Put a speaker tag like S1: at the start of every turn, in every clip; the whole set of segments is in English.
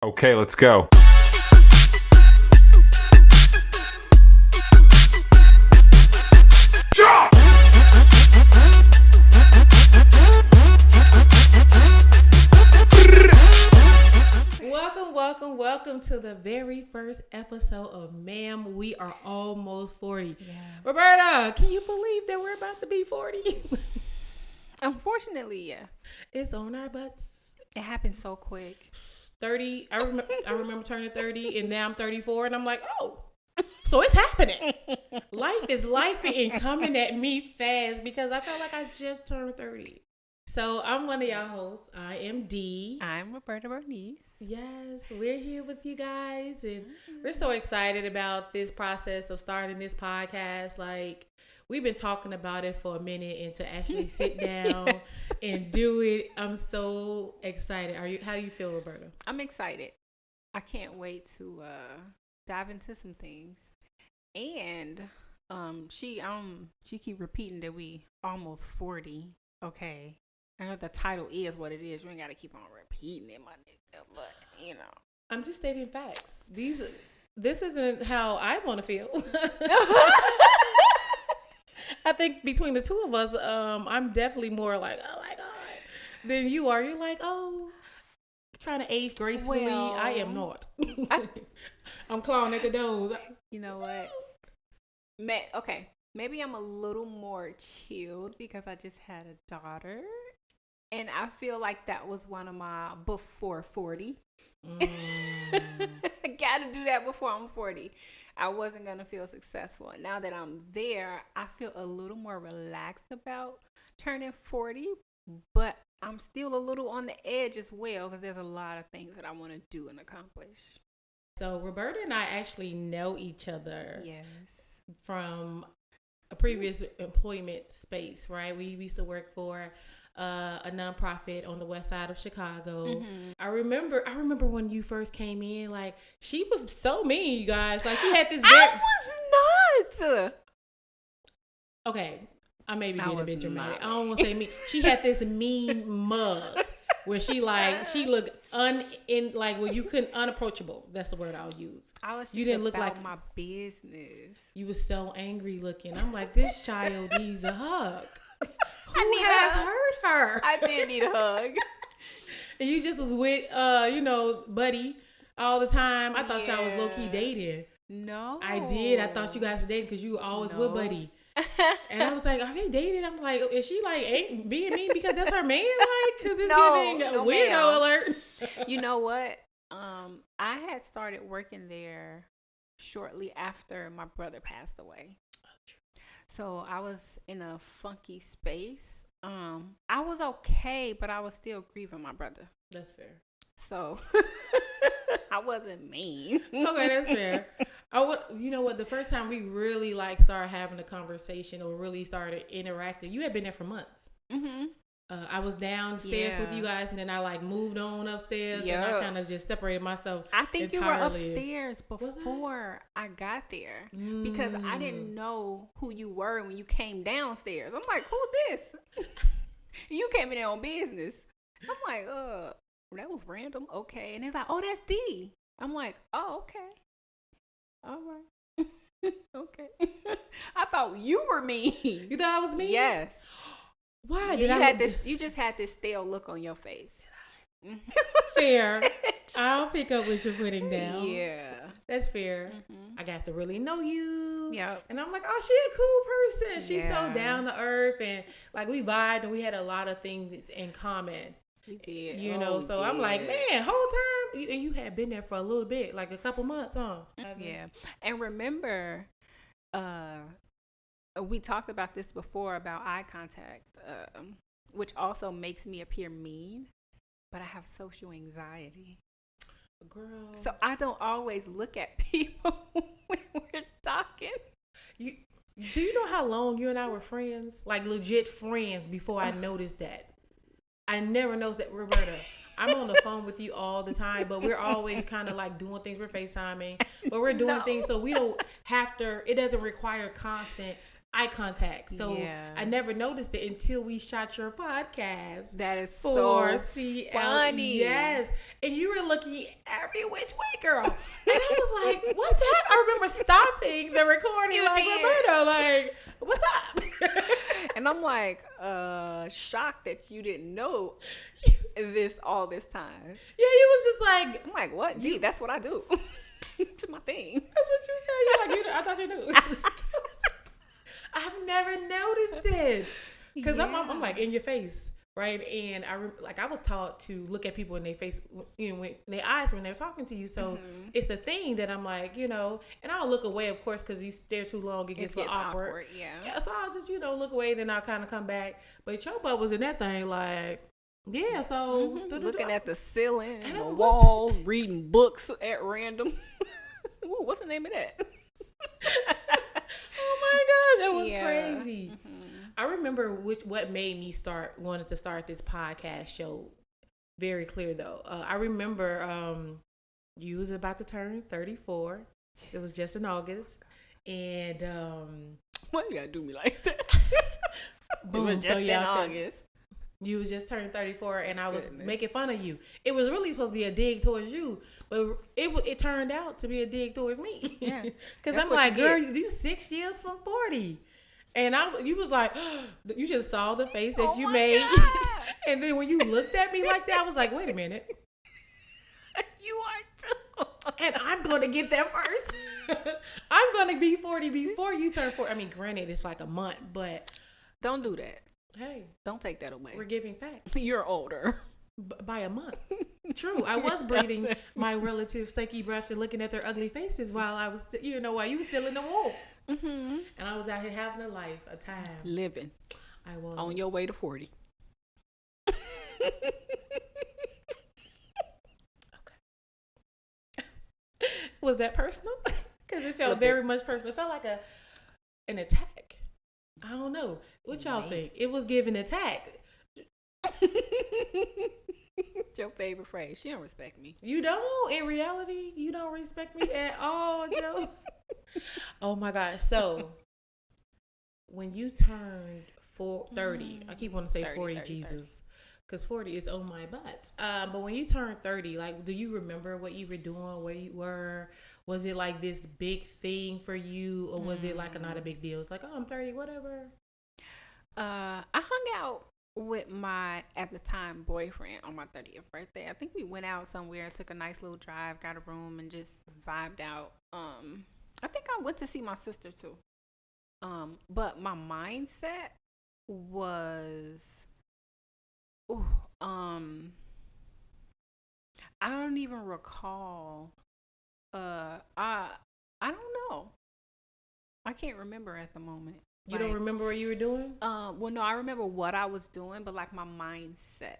S1: Okay, let's go.
S2: Welcome to the very first episode of Ma'am, We Are Almost 40.
S3: Yes.
S2: Roberta, can you believe that we're about to be 40?
S3: Unfortunately, yes.
S2: It's on our butts.
S3: It happened so quick.
S2: 30, I remember turning 30, and now I'm 34, and I'm like, oh, so it's happening. Life is life and coming at me fast because I felt like I just turned 30. So I'm one of y'all hosts. I am Dee.
S3: I'm Roberta Bernice.
S2: Yes, we're here with you guys, and we're so excited about this process of starting this podcast. Like, we've been talking about it for a minute, and to actually sit down and do it, I'm so excited. How do you feel, Roberta?
S3: I'm excited. I can't wait to dive into some things. And she keep repeating that we almost 40. Okay. I know the title is what it is. You ain't got to keep on repeating it, my nigga. But, you know.
S2: I'm just stating facts. This isn't how I want to feel. I think between the two of us, I'm definitely more like, oh my God, than you are. You're like, oh, trying to age gracefully.
S3: Well,
S2: I am not. I'm clawing at the doors.
S3: You know what? Okay. Maybe I'm a little more chilled because I just had a daughter. And I feel like that was one of my before 40. I got to do that before I'm 40. I wasn't going to feel successful. And now that I'm there, I feel a little more relaxed about turning 40. But I'm still a little on the edge as well because there's a lot of things that I want to do and accomplish.
S2: So Roberta and I actually know each other.
S3: Yes.
S2: From a previous employment space, right? We used to work for a nonprofit on the west side of Chicago. Mm-hmm. I remember when you first came in, like, she was so mean, you guys. Like, she had this
S3: I was not.
S2: Okay, I may be being a bit dramatic. I don't want to say mean. She had this mean mug where she looked you couldn't unapproachable. That's the word I'll use.
S3: I was just
S2: you didn't look like
S3: my business.
S2: You was so angry looking. I'm like, this child needs a hug. Who has hurt her?
S3: I did need a hug.
S2: And you just was with Buddy all the time. I thought y'all was low key dating.
S3: No,
S2: I did. I thought you guys were dating because you were always with Buddy. And I was like, are they dating? I'm like, is she like being mean because that's her man? Like, because it's giving a weirdo alert.
S3: You know what? I had started working there shortly after my brother passed away. So I was in a funky space. I was okay, but I was still grieving my brother.
S2: That's fair.
S3: So I wasn't mean.
S2: Okay, that's fair. You know what? The first time we really started having a conversation or really started interacting, you had been there for months. Mm-hmm. I was downstairs with you guys, and then I moved on upstairs, and I kind of just separated myself.
S3: I think you were upstairs before I got there because I didn't know who you were when you came downstairs. I'm like, who this? You came in there on business. I'm like, that was random. Okay, and it's like, oh, that's Dee. I'm like, oh, okay, all right, okay. I thought you were me.
S2: You thought I was me?
S3: Yes.
S2: Why
S3: you just had this stale look on your face.
S2: Fair. I'll pick up what you're putting down.
S3: Yeah,
S2: that's fair. Mm-hmm. I got to really know you.
S3: Yep.
S2: And I'm like, oh, she a cool person. She's so down to earth, and we vibed, and we had a lot of things in common.
S3: We did.
S2: So I'm like, man, whole time, and you had been there for a little bit, like a couple months, huh?
S3: Yeah. And remember, we talked about this before about eye contact, which also makes me appear mean, but I have social anxiety.
S2: Girl.
S3: So I don't always look at people when we're talking.
S2: Do you know how long you and I were friends? Like legit friends before I noticed that. I never noticed that, Roberta. I'm on the phone with you all the time, but we're always kind of doing things. We're FaceTiming, but we're doing things so we don't have to. It doesn't require constant eye contact. So
S3: Yeah.
S2: I never noticed it until we shot your podcast.
S3: That is
S2: for
S3: so
S2: CL.
S3: funny.
S2: Yes. And you were looking every which way, girl. And I was like, what's up? I remember stopping the recording
S3: You
S2: like,
S3: did.
S2: Roberto, like, what's up?
S3: And I'm like, shocked that you didn't know this all this time.
S2: Yeah, he was just like,
S3: I'm like, what? D, that's what I do. It's my thing.
S2: that's what you said. You're like, I thought you knew. I've never noticed it. Because I'm like in your face, right? And I was taught to look at people in their face, when their eyes when they're talking to you. So it's a thing that I'm like, and I'll look away, of course, because you stare too long, it gets a little awkward. Yeah. So I'll just, look away, then I'll kind of come back. But your butt was in that thing, like, yeah. So
S3: looking at the ceiling and the
S2: what?
S3: walls, reading books at random. Ooh, what's the name of that?
S2: Oh my God, that was
S3: Yeah.
S2: crazy. I remember what made me wanted to start this podcast show very clear though. I remember you was about to turn 34. It was just in August. And
S3: Why you gotta do me like that?
S2: boom,
S3: It was
S2: throw
S3: just
S2: you
S3: in
S2: out there.
S3: August.
S2: You was just turned 34 and I was
S3: Goodness.
S2: making fun of you. It was really supposed to be a dig towards you, but it turned out to be a dig towards me.
S3: Yeah.
S2: Because
S3: That's
S2: I'm
S3: what
S2: like,
S3: you
S2: girl,
S3: get.
S2: you 6 years from 40. And you was like, you just saw the face that you
S3: my
S2: made.
S3: God.
S2: And then when you looked at me like that, I was like, wait a minute.
S3: You are too.
S2: And I'm going to get that first. I'm going to be 40 before you turn 40. I mean, granted, it's like a month, but
S3: Don't do that.
S2: hey,
S3: Don't take that away.
S2: we're giving facts.
S3: You're older.
S2: By a month. True. I was breathing my relatives' stanky breaths and looking at their ugly faces while I was, while you were still in the womb.
S3: Mm-hmm.
S2: And I was out here having a life, a time.
S3: Living
S2: I was.
S3: on your way to 40.
S2: Was that personal? Because it felt
S3: Little
S2: very
S3: bit.
S2: much personal. It felt like an attack. I don't know. What y'all
S3: Man.
S2: think? It was giving attack.
S3: Your favorite phrase. She don't respect me.
S2: You don't. In reality, you don't respect me at all, Joe. Oh my gosh. So when you turned 30, I keep wanting to say
S3: 30,
S2: 40,
S3: 30,
S2: Jesus. Because 40 is on my butt. But when you turned 30, like, do you remember what you were doing, where you were? Was it like this big thing for you? Or was it like not a big deal? It's like, oh, I'm 30, whatever.
S3: I hung out with my, at the time, boyfriend on my 30th birthday. I think we went out somewhere, took a nice little drive, got a room, and just vibed out. I think I went to see my sister too. But my mindset was, I don't even recall. I don't know. I can't remember at the moment.
S2: You don't remember what you were doing?
S3: Well, no, I remember what I was doing, but like my mindset.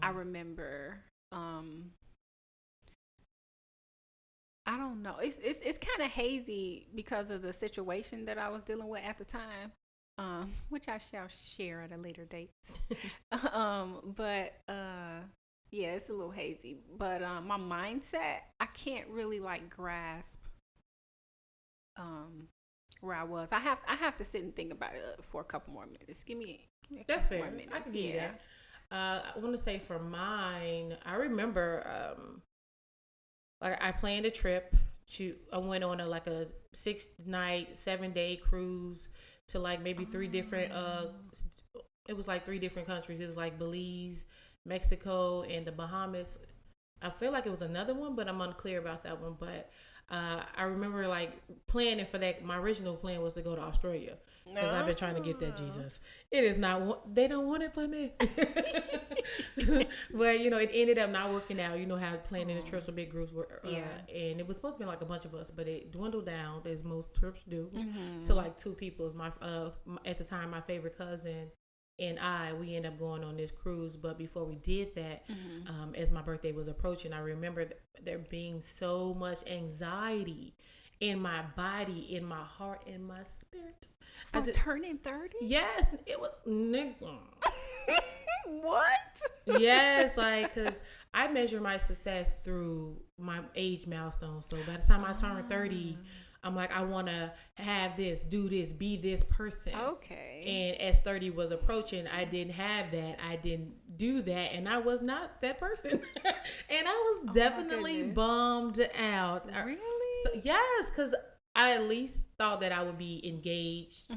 S3: I remember. I don't know. It's kind of hazy because of the situation that I was dealing with at the time, which I shall share at a later date. But yeah, it's a little hazy. But my mindset, I can't really like grasp where I was. I have to sit and think about it for a couple more minutes. Give me a
S2: That's
S3: couple
S2: fair.
S3: more minutes.
S2: I can give you that. I want to say for mine, I remember like I planned a trip I went on a 6-night, 7-day cruise to like maybe 3 different it was like 3 different countries. It was like Belize, Mexico, and the Bahamas. I feel like it was another one, but I'm unclear about that one. But I remember like planning for that. My original plan was to go to Australia because I've been trying to get that, Jesus. It is not, they don't want it for me. But, it ended up not working out. You know how planning the trips with big groups were. And it was supposed to be like a bunch of us, but it dwindled down, as most trips do, to like 2 people. My at the time, my favorite cousin and we ended up going on this cruise. But before we did that, as my birthday was approaching, I remember there being so much anxiety in my body, in my heart, in my spirit.
S3: From turning 30?
S2: Yes, it was nigga.
S3: What?
S2: Yes, like, because I measure my success through my age milestone. So by the time I turned 30, I'm like, I want to have this, do this, be this person.
S3: Okay.
S2: And as 30 was approaching, I didn't have that. I didn't do that. And I was not that person. And I was definitely bummed out.
S3: Really?
S2: So, yes, because I at least thought that I would be engaged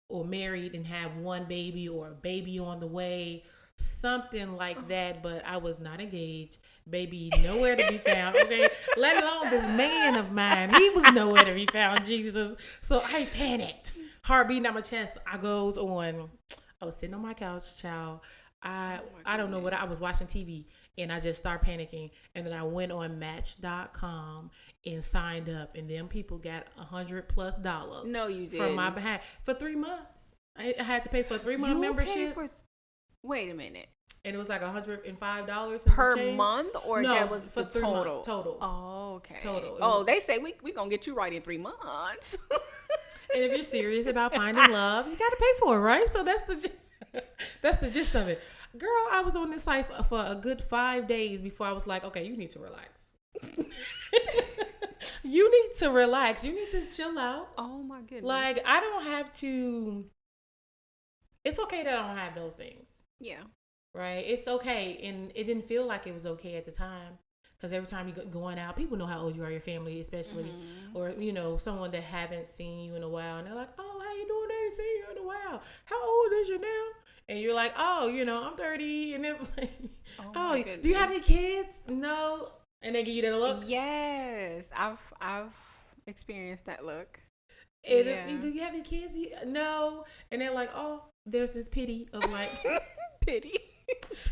S2: or married and have one baby or a baby on the way, something like that. But I was not engaged. Baby, nowhere to be found. Okay, let alone this man of mine. He was nowhere to be found, Jesus. So I panicked. Heart beating out my chest. I goes on. I was sitting on my couch, child. I don't know what I was watching TV, and I just started panicking. And then I went on Match.com and signed up, and them people got $100+.
S3: No, you did
S2: from my behalf for 3 months. I had to pay for a 3-month membership.
S3: Wait a minute.
S2: And it was like $105
S3: per month, or
S2: no,
S3: that was
S2: for
S3: the
S2: 3
S3: total?
S2: months total.
S3: Oh, okay.
S2: Total.
S3: Oh, they say we gonna get you right in 3 months.
S2: And if you're serious about finding love, you got to pay for it, right? So that's the gist of it. Girl, I was on this site for a good 5 days before I was like, okay, you need to relax. You need to relax. You need to chill out.
S3: Oh my goodness.
S2: Like, I don't have to. It's okay that I don't have those things.
S3: Yeah.
S2: Right? It's okay. And it didn't feel like it was okay at the time. Because every time you're going out, people know how old you are, your family especially. Or, someone that haven't seen you in a while. And they're like, oh, how you doing? I ain't seen you in a while. How old is you now? And you're like, oh, I'm 30. And it's like, oh do you have any kids? No. And they give you that look?
S3: Yes. I've experienced that look.
S2: Do you have any kids? No. And they're like, oh, there's this pity of like...
S3: Pity.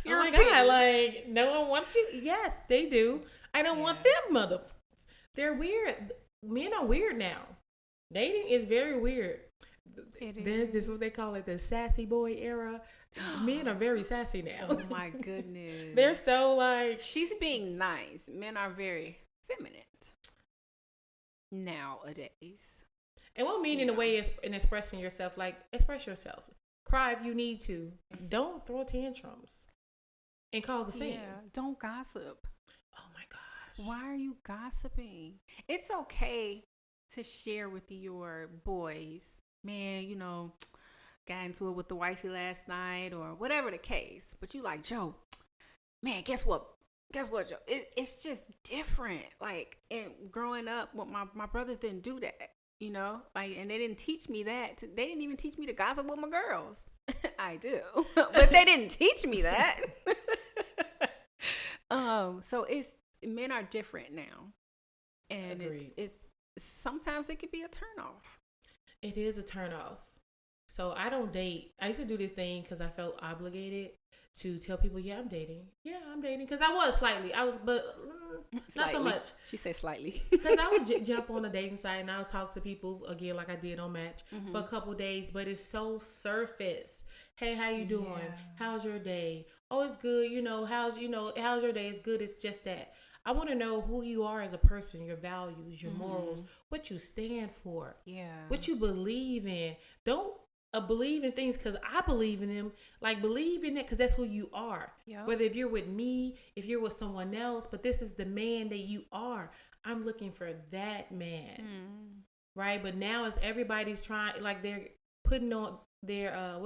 S2: Oh my God, like, no one wants you? Yes, they do. I don't want them motherfuckers. They're weird. Men are weird now. Dating is very weird. There's this, what they call it, the sassy boy era. Men are very sassy now.
S3: Oh my goodness.
S2: They're so like...
S3: She's being nice. Men are very feminine nowadays.
S2: And what mean in a way is in expressing yourself, like, express yourself. Cry if you need to. Don't throw tantrums and cause a scene.
S3: Yeah, don't gossip.
S2: Oh my gosh.
S3: Why are you gossiping? It's okay to share with your boys. Man, got into it with the wifey last night or whatever the case. But you like, Joe, man, guess what? Guess what, Joe? It's just different. Like, and growing up, my brothers didn't do that. And they didn't teach me that. They didn't even teach me to gossip with my girls. I do, but they didn't teach me that. So men are different now, and
S2: Agreed.
S3: it's sometimes it could be a turnoff.
S2: It is a turnoff. So I don't date. I used to do this thing because I felt obligated to tell people, yeah, I'm dating. Yeah, I'm dating. Because I was slightly. But not so much.
S3: She said slightly.
S2: Because I would jump on a dating site and I would talk to people, again, like I did on Match, for a couple days. But it's so surface. Hey, how you doing?
S3: Yeah.
S2: How's your day? Oh, it's good. How's your day? It's good. It's just that. I want to know who you are as a person, your values, your morals, what you stand for, what you believe in. Don't believe in things because I believe in them. Like, believe in it because that's who you are. Yep. Whether if you're with me, if you're with someone else, but this is the man that you are. I'm looking for that man, right? But now it's everybody's trying, like they're putting on their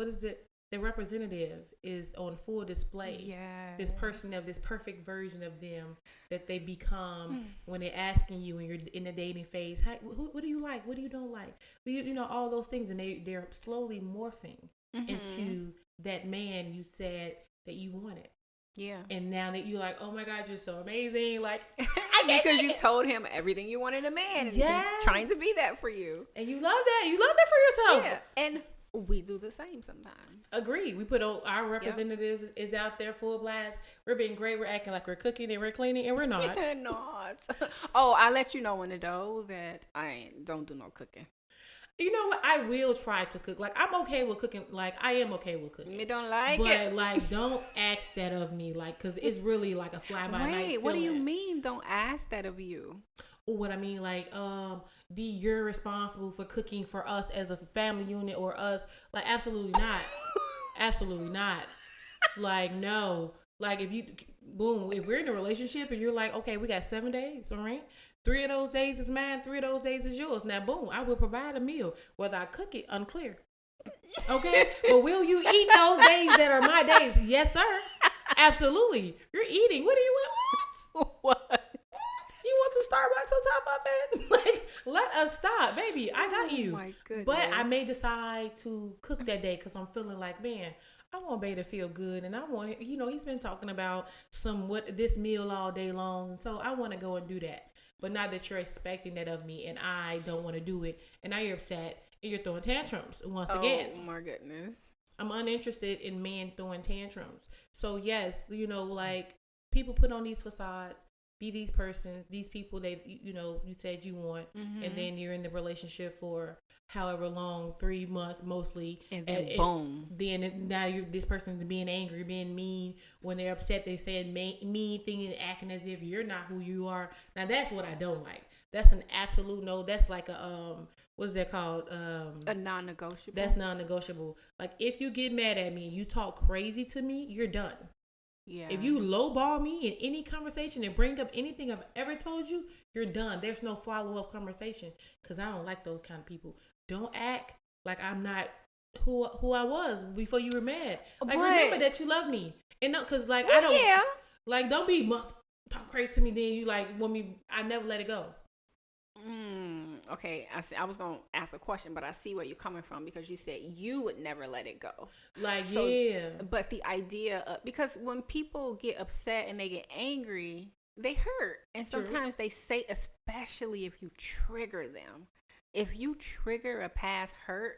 S2: their representative is on full display. Yeah, this person of this perfect version of them that they become when they're asking you when you're in the dating phase. What do you like? What do you don't like? All those things, and they're slowly morphing into that man you said that you wanted. Yeah, and now that you're like, oh my God, you're so amazing, like
S3: because you told him everything you wanted in a man, and he's trying to be that for you,
S2: and you love that. You love that for yourself.
S3: Yeah, and we do the same sometimes.
S2: Agreed. We put our representatives is out there full blast. We're being great. We're acting like we're cooking and we're cleaning, and we're not.
S3: Not. Oh, I let you know in the dough that I don't do no cooking.
S2: You know what? I will try to cook. Like, I'm okay with cooking. Like, I am okay with cooking.
S3: Me don't like
S2: but,
S3: it.
S2: But, like, don't ask that of me. Like, because it's really like a fly-by-night feeling.
S3: What do you mean don't ask that of you?
S2: What I mean, like, D, you're responsible for cooking for us as a family unit or us. Like, absolutely not. Absolutely not. Like, no. Like if you, boom, if we're in a relationship and you're like, okay, we got 7 days, all right? 3 of those days is mine, 3 of those days is yours. Now, boom, I will provide a meal. Whether I cook it, unclear. Okay? But will you eat those days that are my days? Yes, sir. Absolutely. You're eating. What do you want?
S3: What?
S2: You want some Starbucks on top of it? Like, let us stop, baby. I got you.
S3: My goodness.
S2: But I may decide to cook that day because I'm feeling like, man, I want Bay to feel good, and I want, he's been talking about this meal all day long, and so I want to go and do that. But not that you're expecting that of me, and I don't want to do it, and now you're upset and you're throwing tantrums once again.
S3: Oh my goodness.
S2: I'm uninterested in men throwing tantrums. So yes, like people put on these facades, be these persons, these people that you said you want, and then you're in the relationship for however long, 3 months mostly,
S3: and then boom.
S2: Then now this person's being angry, being mean. When they're upset, they saying mean things and acting as if you're not who you are. Now that's what I don't like. That's an absolute no. That's like a what's that called?
S3: A non-negotiable.
S2: That's non-negotiable. Like if you get mad at me and you talk crazy to me, you're done.
S3: Yeah.
S2: If you lowball me in any conversation and bring up anything I've ever told you, you're done. There's no follow-up conversation because I don't like those kind of people. Don't act like I'm not who I was before you were mad. Like remember that you love me, and no, because like I don't.
S3: Yeah.
S2: Like don't be talk crazy to me. Then you like want me. I never let it go.
S3: Okay, I was gonna ask a question, but I see where you're coming from because you said you would never let it go.
S2: Like yeah.
S3: But the idea of, because when people get upset and they get angry, they hurt, and sometimes they say, especially if you trigger them. If you trigger a past hurt,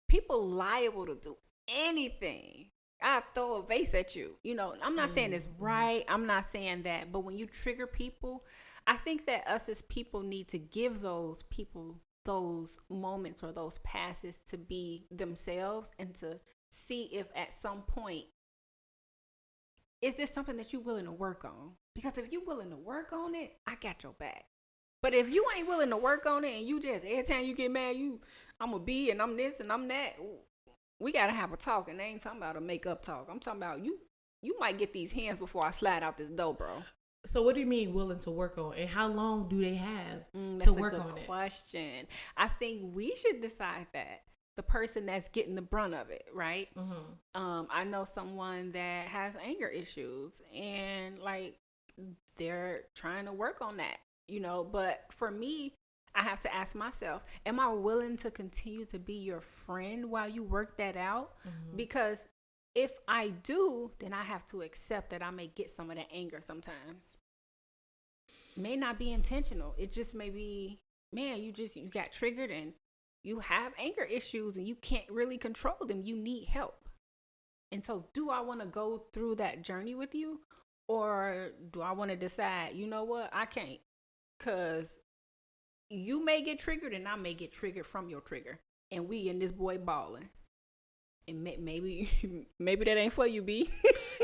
S3: people liable to do anything. I throw a vase at you. I'm not saying it's right. I'm not saying that. But when you trigger people, I think that us as people need to give those people those moments or those passes to be themselves and to see if at some point, is this something that you're willing to work on? Because if you're willing to work on it, I got your back. But if you ain't willing to work on it and you just, every time you get mad, I'm a B and I'm this and I'm that, we got to have a talk. And they ain't talking about a make-up talk. I'm talking about you might get these hands before I slide out this door, bro.
S2: So what do you mean willing to work on? And how long do they have
S3: to
S2: work on it?
S3: That's a good question. I think we should decide that. The person that's getting the brunt of it, right? Mm-hmm. I know someone that has anger issues and like they're trying to work on that. But for me, I have to ask myself, am I willing to continue to be your friend while you work that out? Mm-hmm. Because if I do, then I have to accept that I may get some of that anger sometimes. It may not be intentional. It just may be, man, you got triggered and you have anger issues and you can't really control them. You need help. And so do I want to go through that journey with you? Or do I want to decide, you know what, I can't? Because you may get triggered and I may get triggered from your trigger. And we and this boy balling. And maybe that ain't for you, B.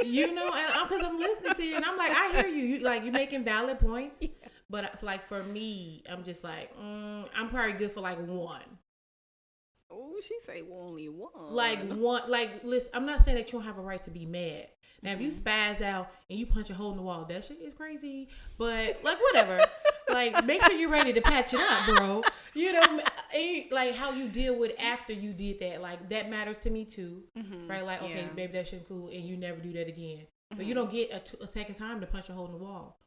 S2: And because I'm listening to you and I'm like, I hear you. You're making valid points. Yeah. But like for me, I'm just like, I'm probably good for like one.
S3: Oh, she say only one.
S2: Like one, like listen, I'm not saying that you don't have a right to be mad. Now, if you spaz out and you punch a hole in the wall, that shit is crazy. But like whatever, like make sure you're ready to patch it up, bro. Like how you deal with after you did that, like that matters to me too, right? Like okay, baby, that shit cool, and you never do that again. But you don't get a second time to punch a hole in the wall.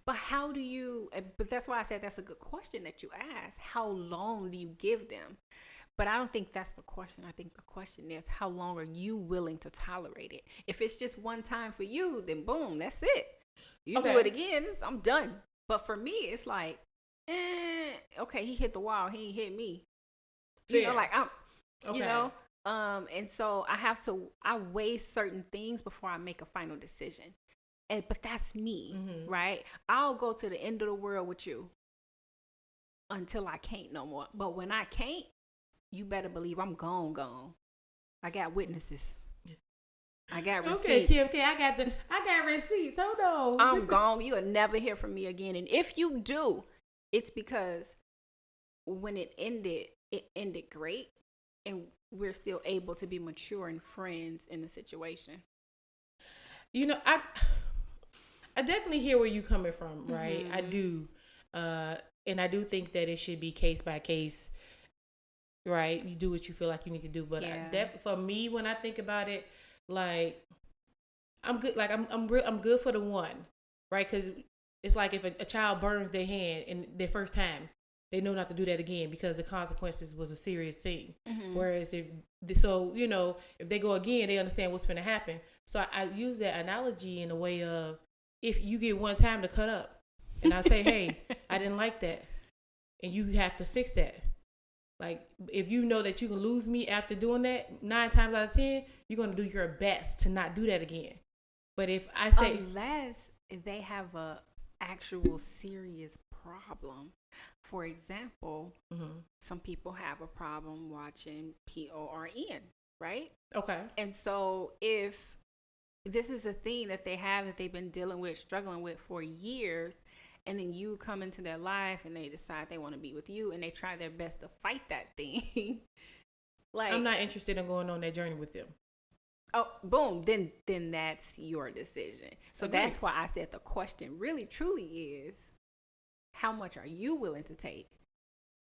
S3: But how do you? But that's why I said that's a good question that you asked. How long do you give them? But I don't think that's the question. I think the question is, how long are you willing to tolerate it? If it's just one time for you, then boom, that's it. You do it again, I'm done. But for me, it's like, okay, he hit the wall, he ain't hit me.
S2: Fair.
S3: And so I weigh certain things before I make a final decision. But that's me, right? I'll go to the end of the world with you until I can't no more. But when I can't, you better believe I'm gone. I got witnesses. I got receipts.
S2: Okay, Kim K, I got receipts. Hold on.
S3: I'm gone. You'll never hear from me again. And if you do, it's because when it ended great, and we're still able to be mature and friends in the situation.
S2: I definitely hear where you coming from, right? I do. And I do think that it should be case by case, right? You do what you feel like you need to do. But for me, when I think about it, like, I'm good. Like, I'm good for the one, right? Because it's like if a child burns their hand in their first time, they know not to do that again because the consequences was a serious thing. Whereas if they go again, they understand what's going to happen. So I use that analogy in a way of, if you get one time to cut up, and I say, hey, I didn't like that, and you have to fix that. Like, if you know that you can lose me after doing that, 9 times out of 10, you're going to do your best to not do that again. But if I say,
S3: unless they have a actual serious problem. For example, some people have a problem watching porn, right?
S2: Okay.
S3: And so if this is a thing that they have that they've been dealing with, struggling with for years, and then you come into their life and they decide they want to be with you and they try their best to fight that thing. Like,
S2: I'm not interested in going on that journey with them.
S3: Oh, boom. Then that's your decision. So that's why I said the question really truly is, how much are you willing to take?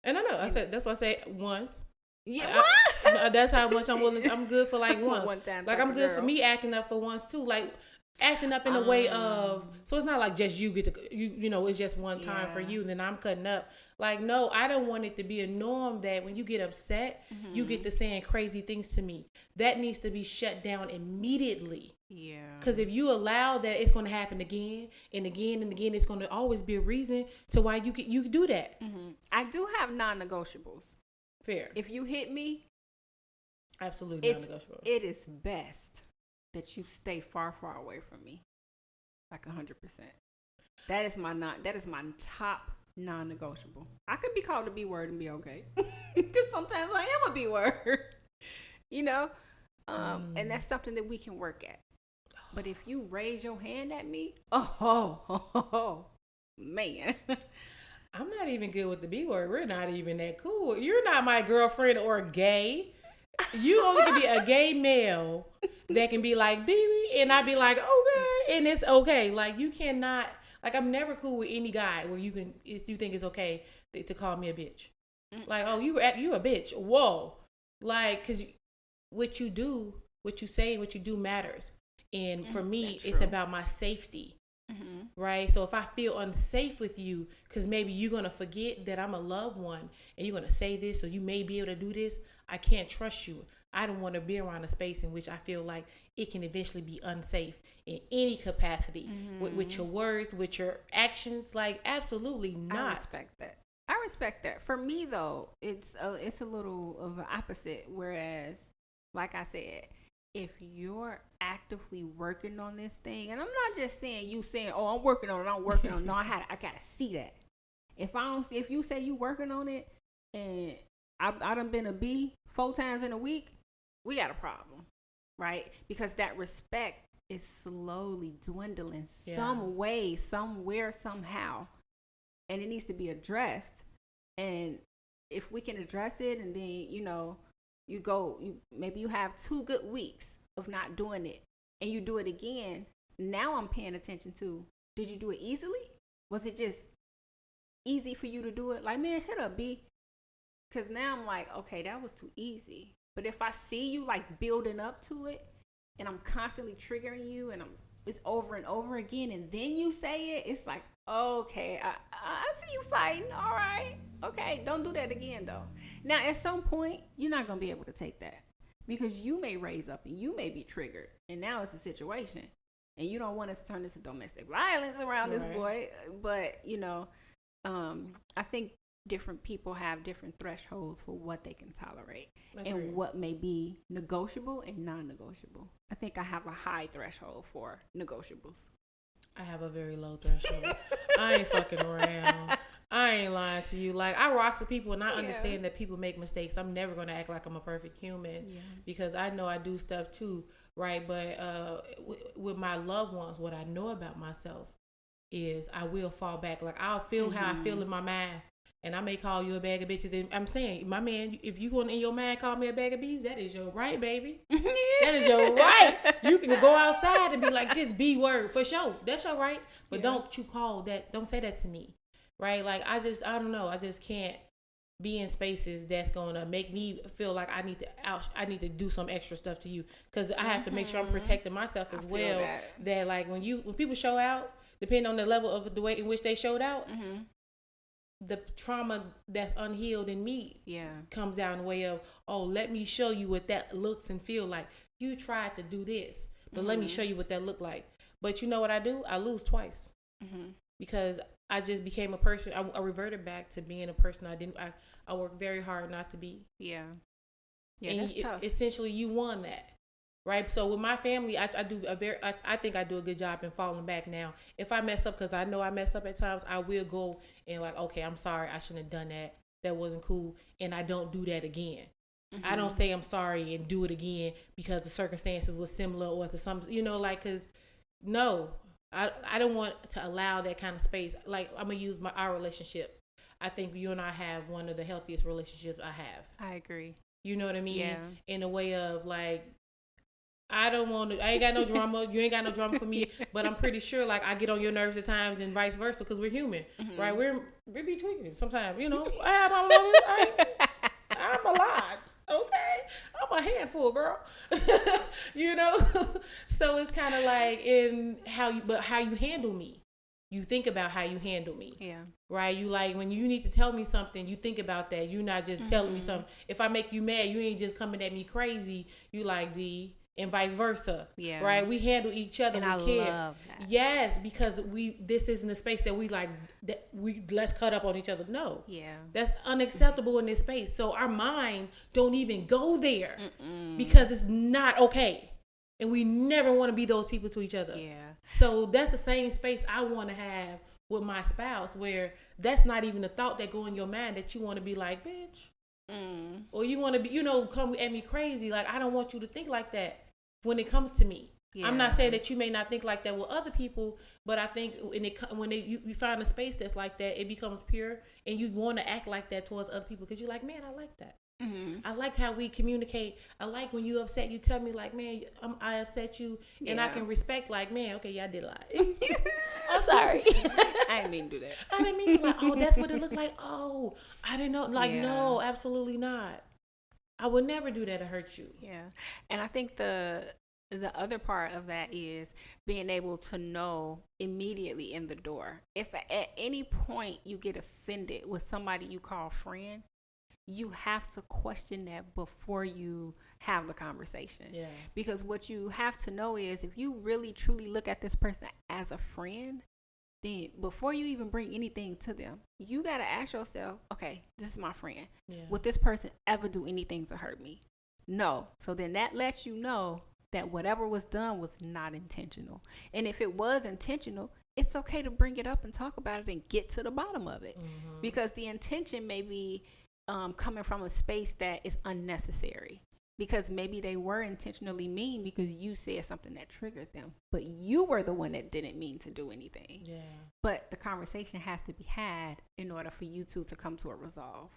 S2: And I know. I said, that's why I say once.
S3: Yeah,
S2: that's how much I'm willing. I'm good for like once.
S3: One time,
S2: like, I'm good for me acting up for once too. Like, acting up in a way of, so it's not like just you get to, it's just one time for you, then I'm cutting up. Like, no, I don't want it to be a norm that when you get upset, you get to saying crazy things to me. That needs to be shut down immediately.
S3: Yeah.
S2: Because if you allow that, it's going to happen again and again and again. It's going to always be a reason to why you do that.
S3: I do have non-negotiables.
S2: Fair.
S3: If you hit me,
S2: absolutely non-negotiable.
S3: It is best that you stay far, far away from me, like 100%. That is my top non-negotiable. I could be called a B word and be okay, because sometimes I am a B word, and that's something that we can work at. But if you raise your hand at me, man.
S2: I'm not even good with the B word. We're not even that cool. You're not my girlfriend or gay. You only can be a gay male that can be like, baby, and I'd be like, okay, and it's okay. Like, you cannot, like, I'm never cool with any guy where you think it's okay to call me a bitch. Like, oh, you a bitch. Whoa. Like, because what you do, what you say, what you do matters. And for me, it's about my safety. Right? So if I feel unsafe with you, because maybe you're going to forget that I'm a loved one and you're going to say this, or you may be able to do this, I can't trust you. I don't want to be around a space in which I feel like it can eventually be unsafe in any capacity, with your words, with your actions. Like, absolutely not.
S3: I respect that. For me, though, it's a little of an opposite. Whereas, like I said, if you're actively working on this thing, and I'm not just saying you saying, oh, I'm working on it. No, I gotta see that. If you say you working on it and I done been a B 4 times in a week, we got a problem, right? Because that respect is slowly dwindling some way, somewhere, somehow, and it needs to be addressed. And if we can address it, and then maybe you have 2 good weeks of not doing it, and you do it again. Now I'm paying attention to, did you do it easily? Was it just easy for you to do it? Like, man, shut up, B. Because now I'm like, okay, that was too easy. But if I see you like building up to it, and I'm constantly triggering you, and it's over and over again, and then you say it, it's like, okay, I see you fighting. All right. Okay, don't do that again, though. Now, at some point, you're not going to be able to take that, because you may raise up and you may be triggered, and now it's a situation, and you don't want us to turn this to domestic violence around this boy. But, I think different people have different thresholds for what they can tolerate and what may be negotiable and non-negotiable. I think I have a high threshold for negotiables.
S2: I have a very low threshold. I ain't fucking around. I ain't lying to you. Like, I rock with people, and I understand that people make mistakes. I'm never going to act like I'm a perfect human because I know I do stuff too, right? But with my loved ones, what I know about myself is I will fall back. Like, I'll feel how I feel in my mind, And I may call you a bag of bitches. And I'm saying, my man, if you want in your mind call me a bag of bees, that is your right, baby. That is your right. You can go outside and be like, this B word for sure. That's your right. But don't you call that, don't say that to me. Right? Like, I don't know. I just can't be in spaces that's going to make me feel like I need to do some extra stuff to you. Because I have to make sure I'm protecting myself as well. That like, when people show out, depending on the level of the way in which they showed out, the trauma that's unhealed in me comes out in the way of, oh, let me show you what that looks and feel like. You tried to do this, but let me show you what that looked like. But you know what I do? I lose twice because I just became a person. I reverted back to being a person I worked very hard not to be. Yeah, and that's tough. Essentially, you won that. Right, so with my family, I think I do a good job in falling back now. If I mess up, because I know I mess up at times, I will go and like, okay, I'm sorry, I shouldn't have done that. That wasn't cool, and I don't do that again. I don't say I'm sorry and do it again because the circumstances was similar or to some, because no, I don't want to allow that kind of space. Like, I'm gonna use our relationship. I think you and I have one of the healthiest relationships I have.
S3: I agree.
S2: You know what I mean?
S3: Yeah.
S2: In a way of like, I ain't got no drama. You ain't got no drama for me. But I'm pretty sure, like, I get on your nerves at times and vice versa because we're human, right? We be tweaking sometimes, I'm a lot, okay? I'm a handful, girl. So it's kind of like in how you handle me. You think about how you handle me. Yeah. Right? You like, when you need to tell me something, you think about that. You're not just telling me something. If I make you mad, you ain't just coming at me crazy. You like, D. And vice versa. Yeah. Right? We handle each other. And we care. Love that. Yes, because this isn't a space that we like, that let's cut up on each other. No. Yeah. That's unacceptable in this space. So our mind don't even go there because it's not okay. And we never want to be those people to each other. Yeah. So that's the same space I want to have with my spouse, where that's not even a thought that go in your mind that you want to be like, bitch. Or you want to be, come at me crazy. Like, I don't want you to think like that when it comes to me. Yeah. I'm not saying that you may not think like that with other people, but I think when you find a space that's like that, it becomes pure, and you want to act like that towards other people because you're like, man, I like that. I like how we communicate. I like when you upset, you tell me like, man, I upset you, and I can respect like, man, okay, yeah, I did lie. I'm sorry.
S3: I didn't mean to do that.
S2: I didn't mean to, like, oh, that's what it looked like. Oh, I didn't know. Like, no, absolutely not. I would never do that to hurt you.
S3: Yeah. And I think the other part of that is being able to know immediately in the door. If at any point you get offended with somebody you call friend, you have to question that before you have the conversation. Yeah. Because what you have to know is, if you really truly look at this person as a friend, then before you even bring anything to them, you got to ask yourself, okay, this is my friend. Yeah. Would this person ever do anything to hurt me? No. So then that lets you know that whatever was done was not intentional. And if it was intentional, it's okay to bring it up and talk about it and get to the bottom of it. Because the intention may be coming from a space that is unnecessary, because maybe they were intentionally mean because you said something that triggered them, but you were the one that didn't mean to do anything. Yeah. But the conversation has to be had in order for you two to come to a resolve.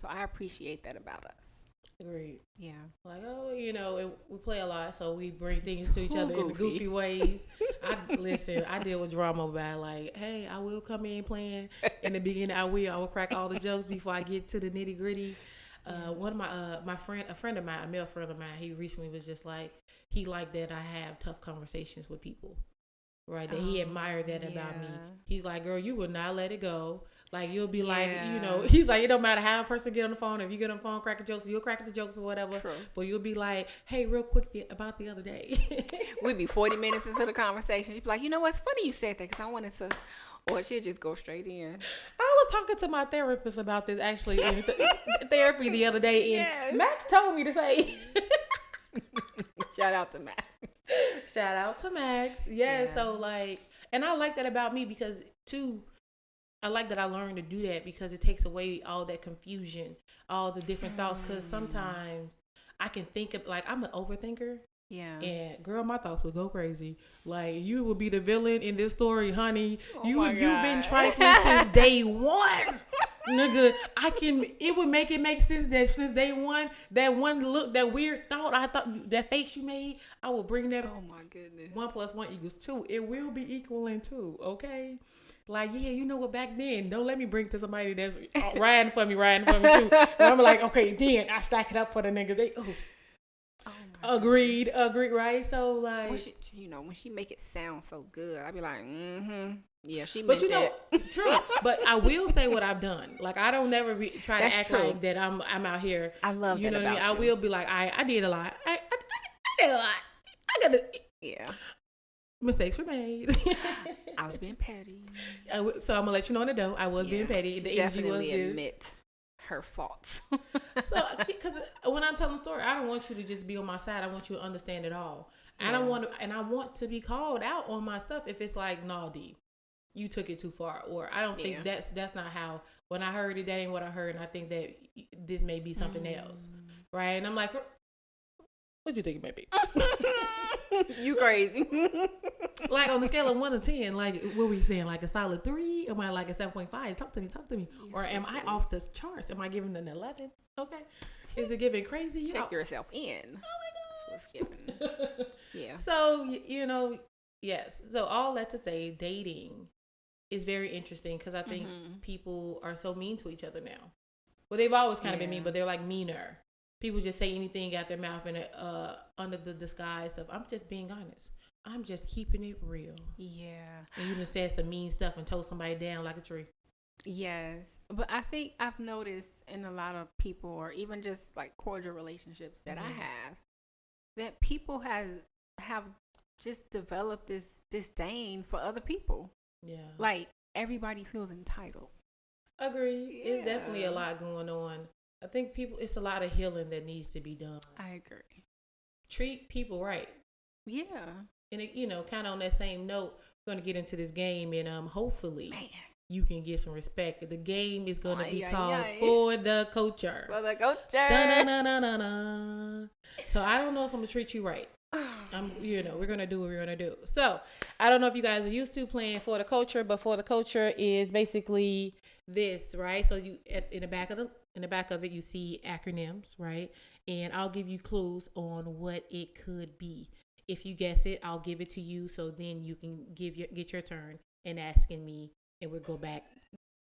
S3: So I appreciate that about us.
S2: Agreed. Yeah. Like, we play a lot, so we bring things to each other in the goofy ways. I deal with drama by like, hey, I will come in playing in the beginning. I will crack all the jokes before I get to the nitty gritty. One of a friend of mine, a male friend of mine, he recently was just like, he liked that I have tough conversations with people. Right, that he admired that about me. He's like, girl, you would not let it go. Like, you'll be like, he's like, it don't matter how a person get on the phone. If you get on the phone, crack the jokes, you'll crack the jokes or whatever. True. But you'll be like, hey, real quick about the other day.
S3: We'd be 40 minutes into the conversation. She'd be like, you know what's funny you said that, because I wanted to, or she'll just go straight in.
S2: I was talking to my therapist about this actually in therapy the other day, and Max told me to say.
S3: Shout out to Max.
S2: Shout out to Max. Yeah, so like, and I like that about me because too, I like that I learned to do that because it takes away all that confusion, all the different thoughts. Because sometimes I can think of, like, I'm an overthinker. Yeah. And girl, my thoughts would go crazy. Like, you would be the villain in this story, honey. You've been trifling since day one. Nigga, it would make sense that since day one, that one look, that weird thought, that face you made, I will bring that.
S3: Oh my goodness.
S2: 1 + 1 = 2. It will be equaling 2, okay? Like, yeah, you know what, back then, don't let me bring to somebody that's riding for me too. And I'm like, okay, then I stack it up for the niggas. Agreed, right? So, like,
S3: when she make it sound so good, I be like, yeah, she.
S2: But
S3: that.
S2: True. But I will say what I've done. Like, I don't never try to act like that. I'm out here.
S3: I love
S2: you
S3: that
S2: know
S3: about
S2: what I mean.
S3: you.
S2: I will be like, I did a lot. I did a lot. I got to.
S3: Yeah.
S2: Mistakes were made.
S3: I was being petty.
S2: So I'm gonna let you know in the dough. I was being petty.
S3: The energy was admit her faults.
S2: So, because when I'm telling a story, I don't want you to just be on my side. I want you to understand it all. I don't want to, and I want to be called out on my stuff if it's like, no, D, you took it too far, or I don't think that's not how. When I heard it, that ain't what I heard, and I think that this may be something else, right? And I'm like, what do you think it may be?
S3: You crazy.
S2: Like, on the scale of 1 to 10, like, what were you saying? Like a solid 3? Am I like a 7.5? Talk to me.
S3: Yes,
S2: or am I off the charts? Am I giving an 11? Okay. Is it giving crazy?
S3: Check yourself in. Oh my God. That's what's giving. Yeah.
S2: So, yes. So, all that to say, dating is very interesting because I think people are so mean to each other now. Well, they've always kind of been mean, but they're like meaner. People just say anything out their mouth and under the disguise of, I'm just being honest. I'm just keeping it real.
S3: Yeah.
S2: And you done said some mean stuff and told somebody down like a tree.
S3: Yes. But I think I've noticed in a lot of people, or even just like cordial relationships that I have, that people have just developed this disdain for other people. Yeah. Like, everybody feels entitled.
S2: Agree. Yeah. It's definitely a lot going on. I think it's a lot of healing that needs to be done.
S3: I agree.
S2: Treat people right.
S3: Yeah.
S2: And it, kind of on that same note, we're going to get into this game, and hopefully you can get some respect. The game is going to be called For the Culture.
S3: For the Culture.
S2: Da-na-na-na-na-na. So I don't know if I'm going to treat you right. We're going to do what we're going to do. So I don't know if you guys are used to playing For the Culture, but For the Culture is basically this, right? So you in the back of it, you see acronyms, right? And I'll give you clues on what it could be. If you guess it, I'll give it to you, so then you can get your turn and asking me, and we'll go back.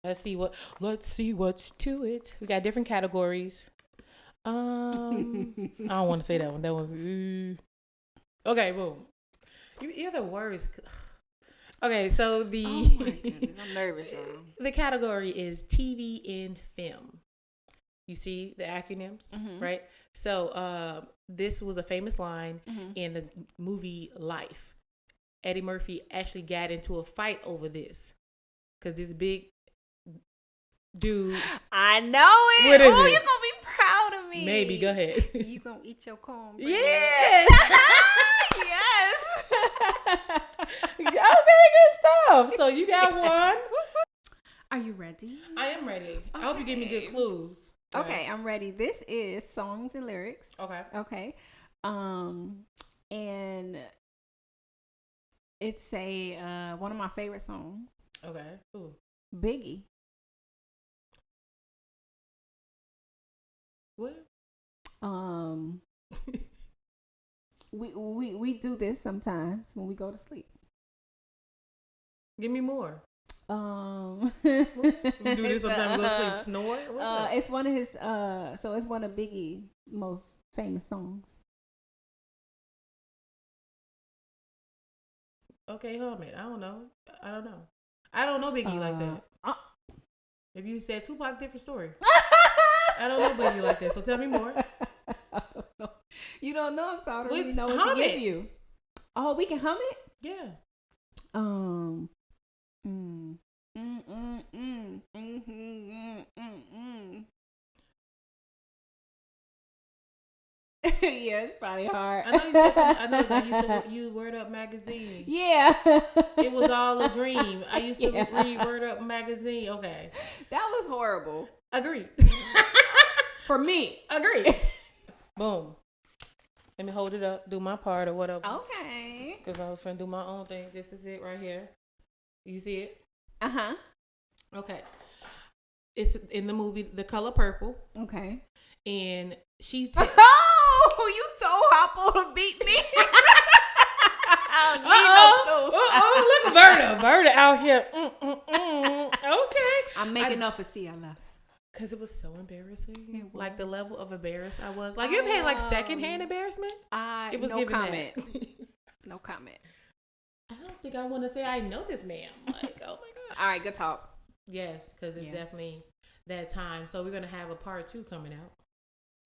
S2: Let's see what's to it. We got different categories. I don't want to say that one. That was okay. Boom. You have the words. Okay, so
S3: oh my goodness, I'm nervous.
S2: The category is TV and film. You see the acronyms, right? So this was a famous line in the movie Life. Eddie Murphy actually got into a fight over this because this big dude.
S3: I know it.
S2: What is it?
S3: You're going to be proud of me.
S2: Maybe. Go ahead.
S3: You going to eat your corn.
S2: Yes.
S3: Yes.
S2: Okay, good stuff. So you got one.
S3: Are you ready?
S2: I am ready. Okay. I hope you give me good clues.
S3: Okay, I'm ready. This is songs and lyrics. Okay. And it's one of my favorite songs.
S2: Okay. Ooh.
S3: Biggie.
S2: What?
S3: We do this sometimes when we go to sleep.
S2: Give me more.
S3: We
S2: do this sometimes we go to sleep. Snore? What's up?
S3: It's one of his so it's one of Biggie's most famous songs.
S2: Okay, hum it. I don't know. I don't know Biggie like that. If you said Tupac, different story. I don't know Biggie like that, so tell me more.
S3: You don't know him, so I don't really know what to give you. Oh, we can hum it?
S2: Yeah.
S3: Yeah, it's probably hard.
S2: I know you said something. I know it's like you Word Up magazine.
S3: Yeah.
S2: It was all a dream. I used to read Word Up magazine. Okay.
S3: That was horrible.
S2: Agreed.
S3: For me.
S2: Agreed. Boom. Let me hold it up, do my part or whatever.
S3: Okay.
S2: Because I was trying to do my own thing. This is it right here. You see it?
S3: Uh-huh.
S2: Okay. It's in the movie The Color Purple.
S3: Okay.
S2: And she
S3: oh, you told Hoppo to beat me.
S2: Look at Verda out here. Okay.
S3: I'm making up for CLF.
S2: Because it was so embarrassing. Like the level of embarrassed I was. Like you ever had like secondhand embarrassment?
S3: It was no comment. No comment.
S2: I don't think I want to say I know this man. Like, oh my God.
S3: All right, good talk.
S2: Yes, because it's definitely that time. So we're going to have a part 2 coming out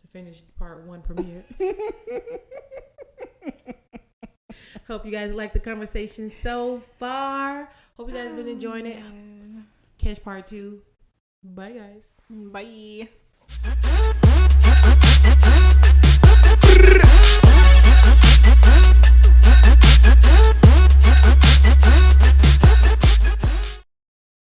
S2: to finish part 1 premiere. Hope you guys like the conversation so far. Hope you guys been enjoying it. Catch part 2. Bye, guys.
S3: Bye.